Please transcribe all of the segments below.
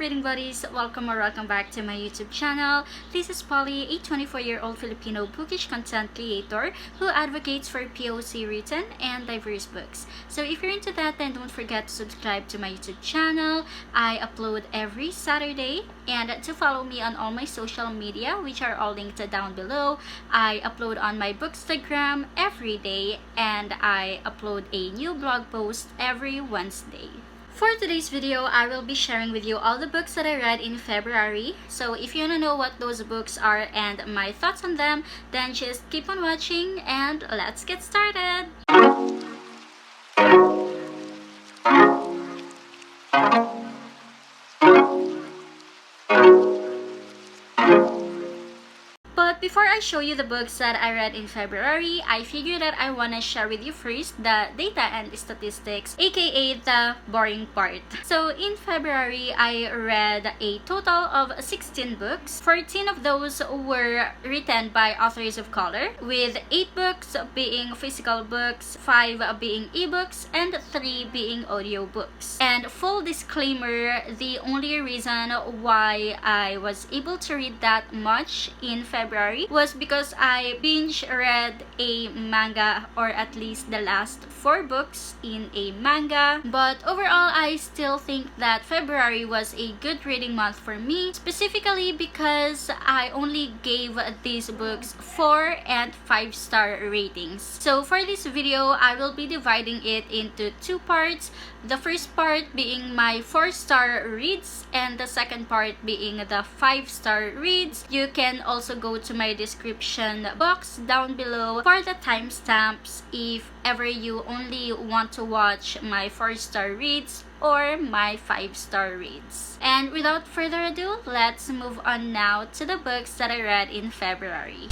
reading buddies? Welcome or welcome back to my YouTube channel. This is Polly, a 24-year-old Filipino bookish content creator who advocates for POC written and diverse books. So if you're into that, then don't forget to subscribe to my YouTube channel. I upload every Saturday, and to follow me on all my social media, which are all linked down below. I upload on my Bookstagram every day, and I upload a new blog post every Wednesday. For today's video, I will be sharing with you all the books that I read in February. So if you want to know what those books are and my thoughts on them, then just keep on watching and let's get started! But before I show you the books that I read in February, I figured that I want to share with you first the data and statistics, aka the boring part. So in February, I read a total of 16 books. 14 of those were written by authors of color, with 8 books being physical books, 5 being ebooks, and 3 being audiobooks. And full disclaimer, the only reason why I was able to read that much in February was because I binge read a manga, or at least the last 4 books in a manga. But overall, I still think that February was a good reading month for me, specifically because I only gave these books 4 and 5-star ratings. So for this video, I will be dividing it into 2 parts. The first part being my 4-star reads, and the second part being the 5-star reads. You can also go to my description box down below for the timestamps if ever you only want to watch my 4-star reads or my 5-star reads. And without further ado, let's move on now to the books that I read in February.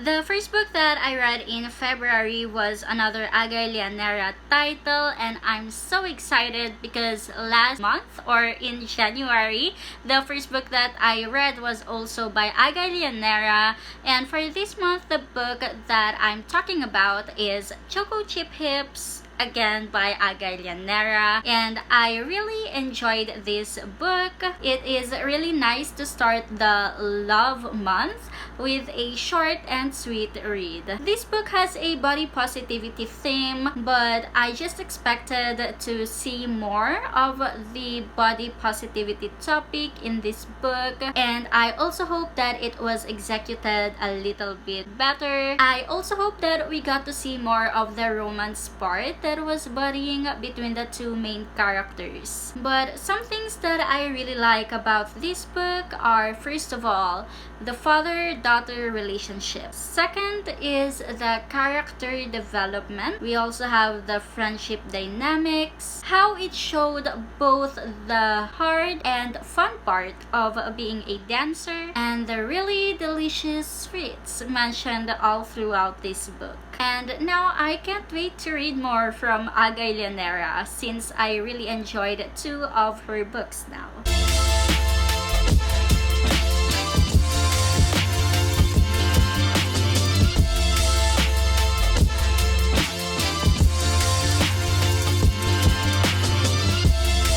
The first book that I read in February was another Agay Llanera title, and I'm so excited because last month, or in January, the first book that I read was also by Agay Llanera, and for this month, the book that I'm talking about is Choco Chip Hips, again by Agay Llanera, and I really enjoyed this book. It is really nice to start the love month with a short and sweet read. This book has a body positivity theme, but I just expected to see more of the body positivity topic in this book, and I also hope that it was executed a little bit better. I also hope that we got to see more of the romance part that was budding between the 2 main characters. But some things that I really like about this book are, first of all, the father-daughter relationship. Second is the character development. We also have the friendship dynamics, how it showed both the hard and fun part of being a dancer, and the really delicious sweets mentioned all throughout this book. And now I can't wait to read more from Agay Llanera since I really enjoyed 2 of her books now.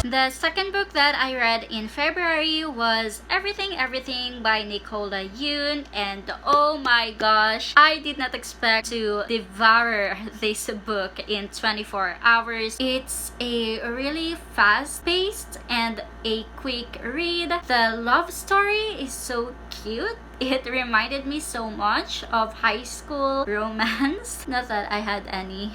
The second book that I read in February was Everything by Nicola, Yoon, and oh my gosh, I did not expect to devour this book in 24 hours. It's a really fast-paced and a quick read. The love story is so cute. It reminded me so much of high school romance. Not that I had any.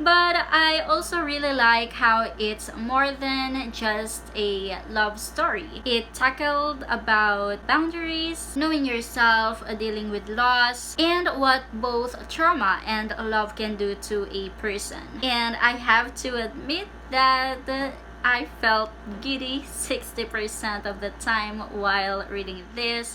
But I also really like how it's more than just a love story. It tackled about boundaries, knowing yourself, dealing with loss, and what both trauma and love can do to a person. And I have to admit that I felt giddy 60% of the time while reading this.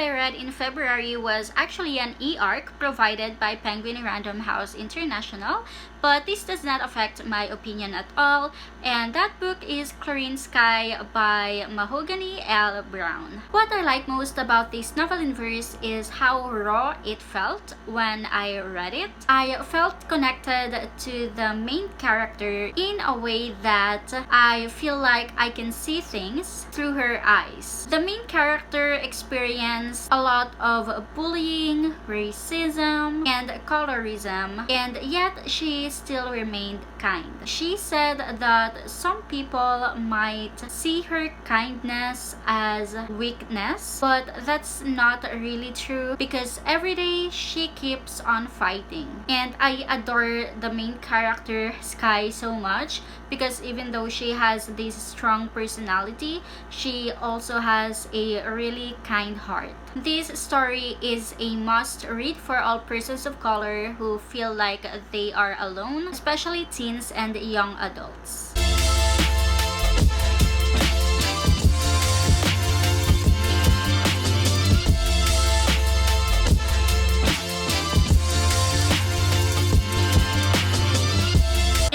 I read in February was actually an e-arc provided by Penguin Random House International, but this does not affect my opinion at all, and that book is Chlorine Sky by Mahogany L. Browne. What I like most about this novel in verse is how raw it felt when I read it. I felt connected to the main character in a way that I feel like I can see things through her eyes. The main character experienced a lot of bullying, racism, and colorism, and yet she still remained kind. She said that some people might see her kindness as weakness, but that's not really true because every day she keeps on fighting. And I adore the main character Sky so much because even though she has this strong personality, she also has a really kind heart. This story is a must read for all persons of color who feel like they are alone, especially teens and young adults.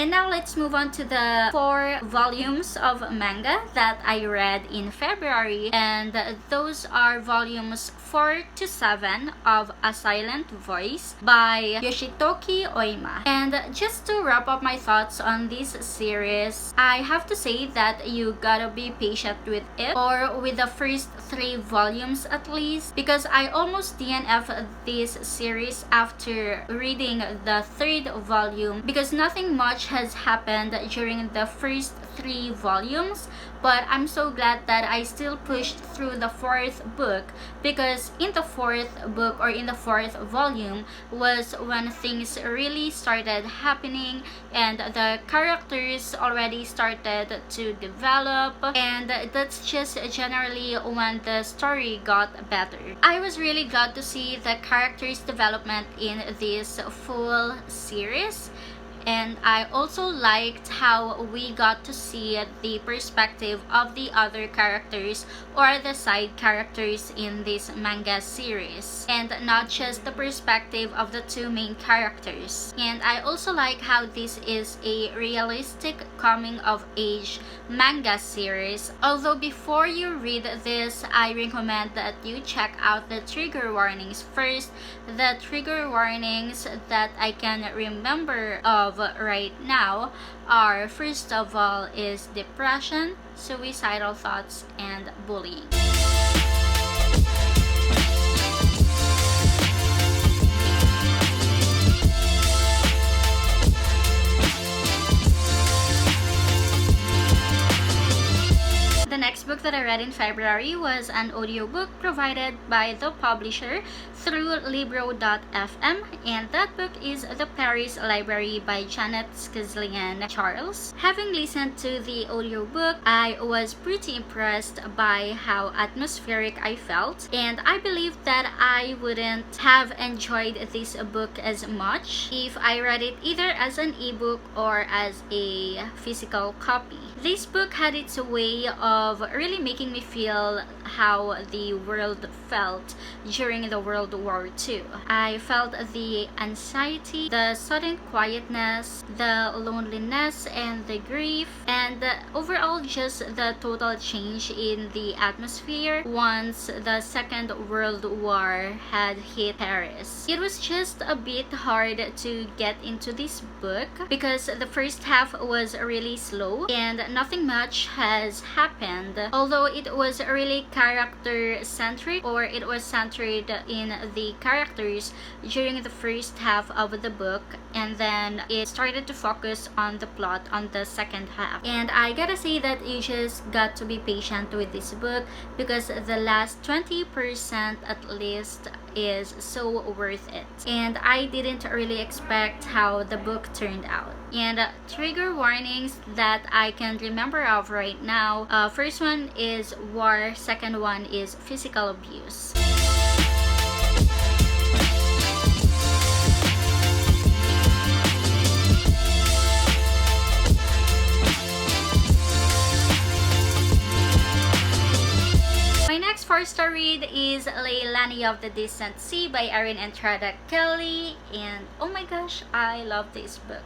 And now let's move on to the 4 volumes of manga that I read in February, and those are volumes 4 to 7 of A Silent Voice by Yoshitoki Oima. And just to wrap up my thoughts on this series, I have to say that you gotta be patient with it, or with the first 3 volumes at least, because I almost DNF this series after reading the 3rd volume because nothing much has happened during the first 3 volumes, but I'm so glad that I still pushed through the 4th book, because in the 4th book, or in the 4th volume, was when things really started happening and the characters already started to develop, and that's just generally when the story got better. I was really glad to see the characters' development in this full series. And I also liked how we got to see the perspective of the other characters, or the side characters in this manga series, and not just the perspective of the 2 main characters. And I also like how this is a realistic coming of age manga series. Although before you read this, I recommend that you check out the trigger warnings first. The trigger warnings that I can remember of right now are, first of all, is depression, suicidal thoughts, and bullying. The next book that I read in February was an audiobook provided by the publisher through Libro.fm, and that book is The Paris Library by Janet Skeslien Charles. Having listened to the audiobook, I was pretty impressed by how atmospheric I felt, and I believe that I wouldn't have enjoyed this book as much if I read it either as an ebook or as a physical copy. This book had its way of really making me feel how the world felt during the World War II. I felt the anxiety, the sudden quietness, the loneliness, and the grief, and overall just the total change in the atmosphere once the Second World War had hit Paris. It was just a bit hard to get into this book because the first half was really slow and nothing much has happened, although it was really character centric, or it was centered in the characters during the first half of the book, and then it started to focus on the plot on the second half. And I gotta say that you just got to be patient with this book because the last 20% at least is so worth it, and I didn't really expect how the book turned out. And trigger warnings that I can remember of right now, first one is war, second one is physical abuse. My next 4 4-star read is Lalani of the Distant Sea by Erin and Entrada, and oh my gosh, I love this book.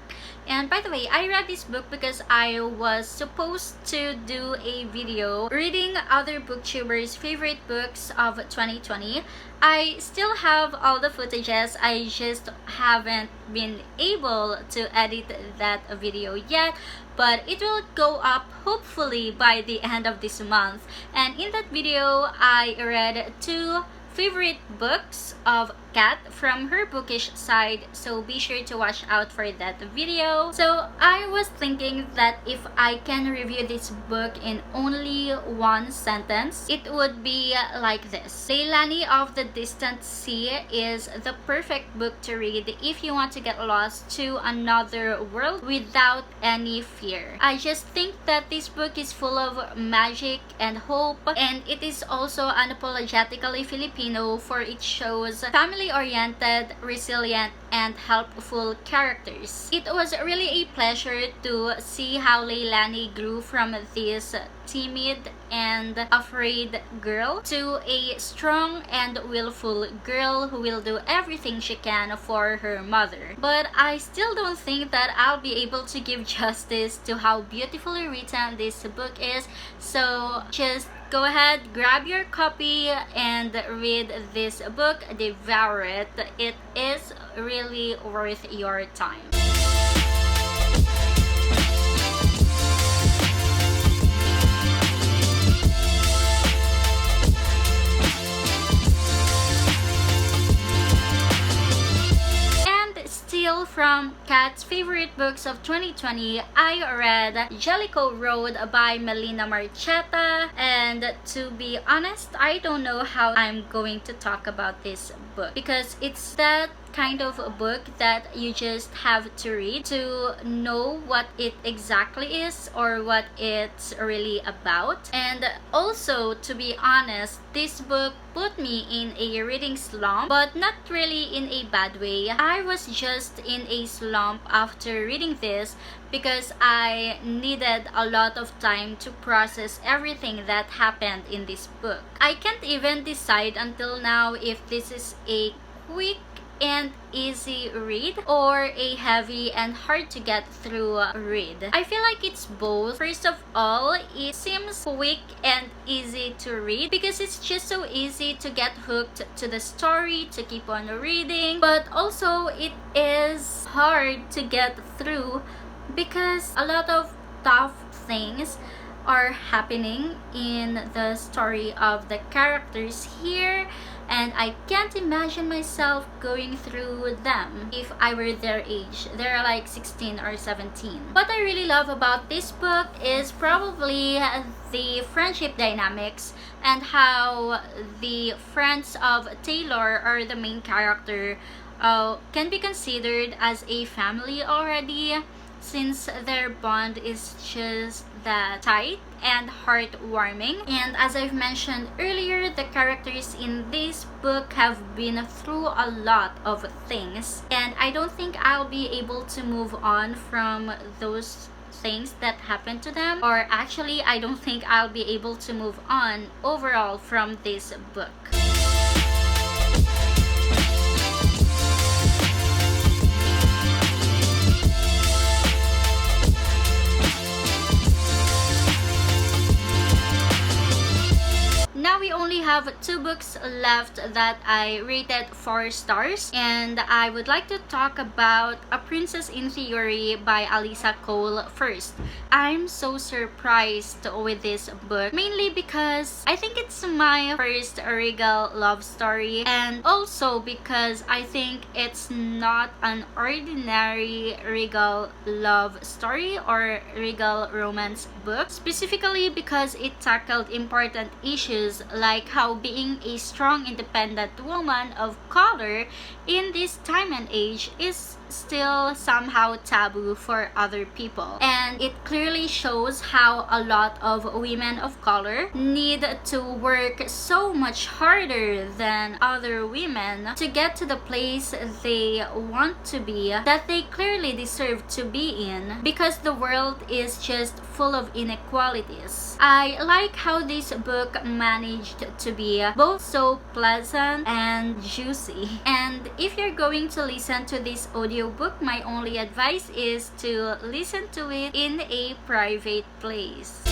And by the way, I read this book because I was supposed to do a video reading other booktubers' favorite books of 2020. I still have all the footages, I just haven't been able to edit that video yet, but it will go up hopefully by the end of this month. And in that video, I read 2 favorite books of Kat from her bookish side, so be sure to watch out for that video. So I was thinking that if I can review this book in only one sentence, it would be like this. Lalani of the Distant Sea is the perfect book to read if you want to get lost to another world without any fear. I just think that this book is full of magic and hope, and it is also unapologetically Filipino, for it shows family-oriented, resilient, and helpful characters. It was really a pleasure to see how Lalani grew from this timid and afraid girl to a strong and willful girl who will do everything she can for her mother. But I still don't think that I'll be able to give justice to how beautifully written this book is, so just go ahead, grab your copy and read this book, devour it. It is really worth your time. From Kat's favorite books of 2020, I read Jellicoe Road by Melina Marchetta, and to be honest, I don't know how I'm going to talk about this book because it's that kind of a book that you just have to read to know what it exactly is or what it's really about. And also, to be honest, this book put me in a reading slump, but not really in a bad way. I was just in a slump after reading this because I needed a lot of time to process everything that happened in this book. I can't even decide until now if this is a quick and easy read or a heavy and hard to get through read. I feel like it's both. First of all, it seems quick and easy to read because it's just so easy to get hooked to the story, to keep on reading, but also it is hard to get through because a lot of tough things are happening in the story of the characters here, and I can't imagine myself going through them if I were their age. They're like 16 or 17. What I really love about this book is probably the friendship dynamics and how the friends of Taylor, or the main character, can be considered as a family already, since their bond is just that tight and heartwarming. And as I've mentioned earlier, the characters in this book have been through a lot of things, and I don't think I'll be able to move on from those things that happened to them, or actually I don't think I'll be able to move on overall from this book. Now we only have 2 books left that I rated 4 stars, and I would like to talk about A Princess in Theory by Alyssa Cole first. I'm so surprised with this book, mainly because I think it's my first regal love story, and also because I think it's not an ordinary regal love story or regal romance book, specifically because it tackled important issues like how being a strong, independent woman of color in this time and age is still somehow taboo for other people. And it clearly shows how a lot of women of color need to work so much harder than other women to get to the place they want to be, that they clearly deserve to be in, because the world is just full of inequalities. I like how this book managed to be both so pleasant and juicy. And if you're going to listen to this audiobook, my only advice is to listen to it in a private place.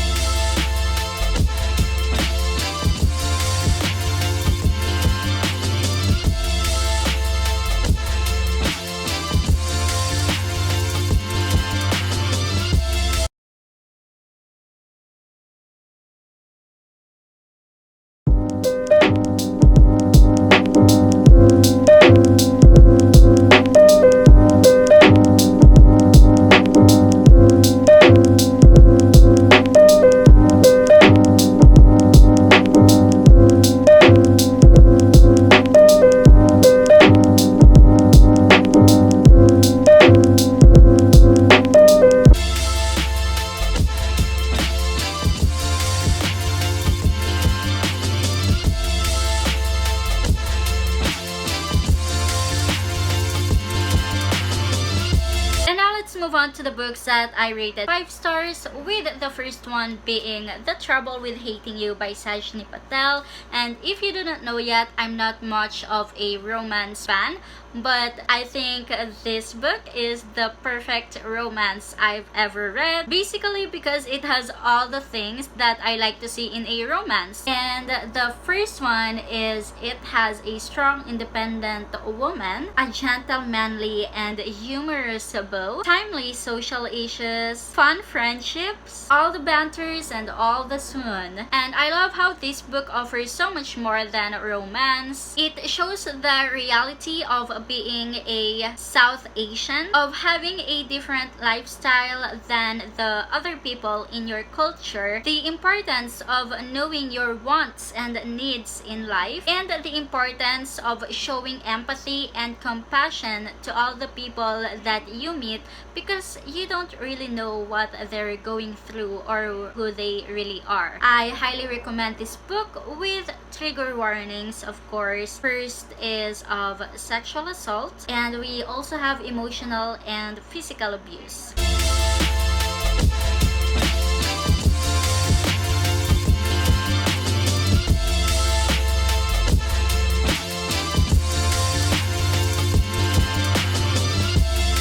Move on to the books that I rated 5 stars, with the first one being The Trouble with Hating You by Sajni Patel. And if you do not know yet, I'm not much of a romance fan, but I think this book is the perfect romance I've ever read, basically because it has all the things that I like to see in a romance. And the first one is it has a strong, independent woman, a gentlemanly and humorous beau, timely social issues, fun friendships, all the banters, and all the swoon. And I love how this book offers so much more than romance. It shows the reality of being a South Asian, of having a different lifestyle than the other people in your culture, the importance of knowing your wants and needs in life, and the importance of showing empathy and compassion to all the people that you meet, because you don't really know what they're going through or who they really are. I highly recommend this book, with trigger warnings, of course. First is of sexual assault, and we also have emotional and physical abuse.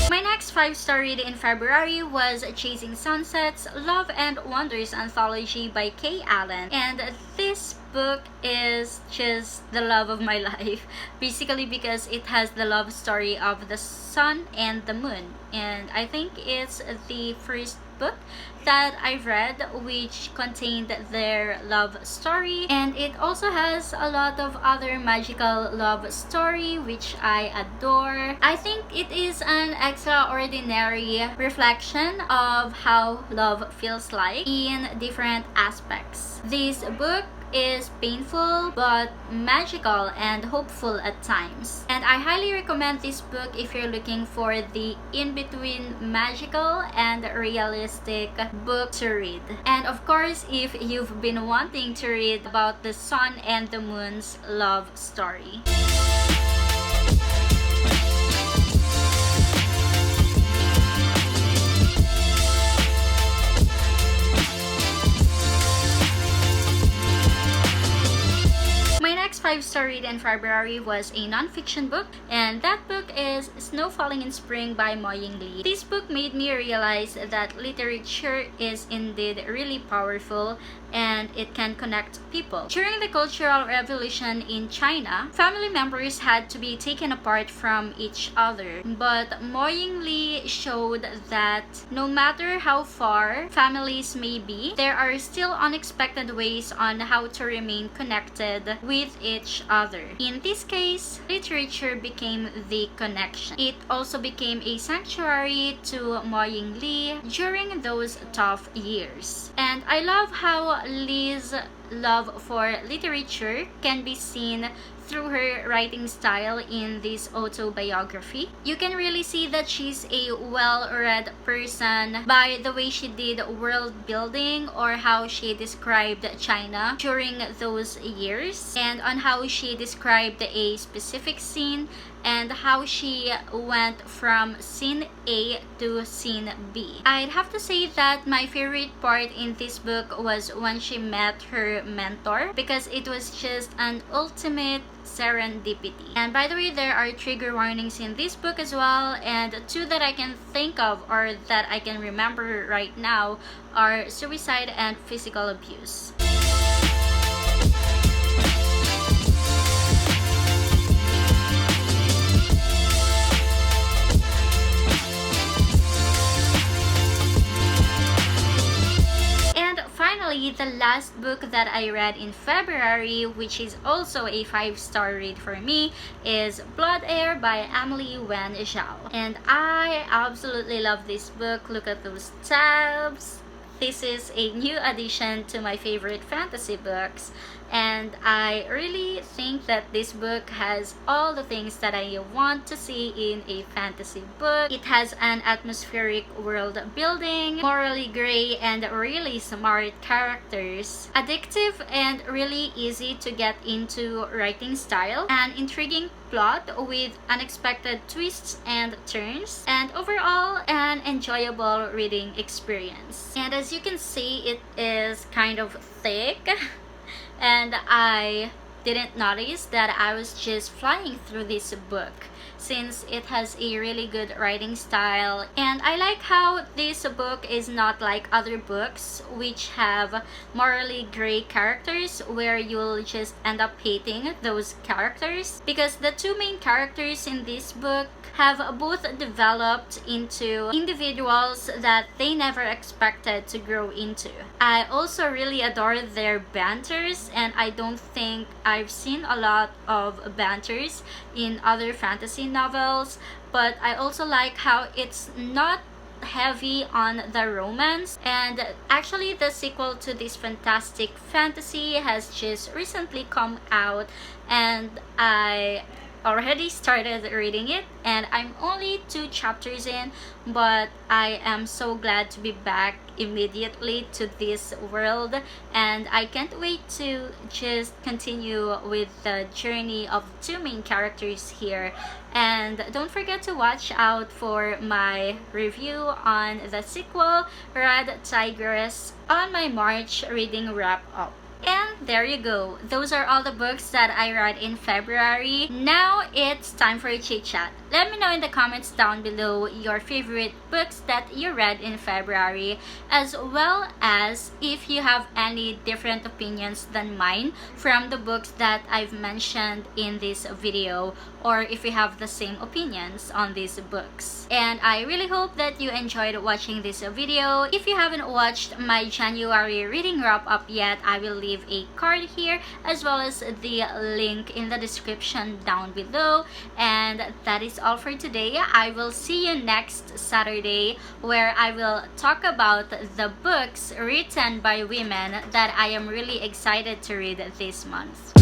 My next 5-star read in February was Chasing Sunsets, Love and Wonders Anthology by Kaye Allen. And this book is just the love of my life, basically because it has the love story of the sun and the moon. And I think it's the first book that I've read which contained their love story, and it also has a lot of other magical love story which I adore. I think it is an extraordinary reflection of how love feels like in different aspects. This book is painful but magical and hopeful at times, and I highly recommend this book if you're looking for the in-between magical and realistic book to read. And of course, if you've been wanting to read about the sun and the moon's love story. My next 5-star read in February was a nonfiction book, and that book is Snow Falling in Spring by Moying. This book made me realize that literature is indeed really powerful and it can connect people. During the Cultural Revolution in China, family members had to be taken apart from each other, but Moying showed that no matter how far families may be, there are still unexpected ways on how to remain connected with each other. In this case, literature became the connection. It also became a sanctuary to Moying during those tough years. And I love how Li's love for literature can be seen through her writing style in this autobiography. You can really see that she's a well-read person by the way she did world building, or how she described China during those years, and on how she described a specific scene and how she went from scene A to scene B. I'd have to say that my favorite part in this book was when she met her mentor, because it was just an ultimate serendipity. And by the way, there are trigger warnings in this book as well, and two that I can think of or that I can remember right now are suicide and physical abuse. Finally, the last book that I read in February, which is also a 5-star read for me, is Blood Heir by Amelie Wen Zhao. And I absolutely love this book. Look at those tabs. This is a new addition to my favorite fantasy books, and I really think that this book has all the things that I want to see in a fantasy book. It has an atmospheric world building, morally gray and really smart characters, addictive and really easy to get into writing style, an intriguing plot with unexpected twists and turns, and overall an enjoyable reading experience. And as you can see, it is kind of thick and I didn't notice that I was just flying through this book, since it has a really good writing style. And I like how this book is not like other books which have morally gray characters where you'll just end up hating those characters, because the two main characters in this book have both developed into individuals that they never expected to grow into. I also really adore their banters, and I don't think I've seen a lot of banters in other fantasy novels, but I also like how it's not heavy on the romance. And actually, the sequel to this fantastic fantasy has just recently come out, and I already started reading it, and I'm only 2 chapters in, but I am so glad to be back immediately to this world, and I can't wait to just continue with the journey of the 2 main characters here. And don't forget to watch out for my review on the sequel, Red Tigress, on my March reading wrap up. And there you go. Those are all the books that I read in February. Now it's time for a chit chat. Let me know in the comments down below your favorite books that you read in February, as well as if you have any different opinions than mine from the books that I've mentioned in this video, or if you have the same opinions on these books. And I really hope that you enjoyed watching this video. If you haven't watched my January reading wrap up yet, I will leave a card here as well as the link in the description down below. And that is all for today. I will see you next Saturday, where I will talk about the books written by women that I am really excited to read this month.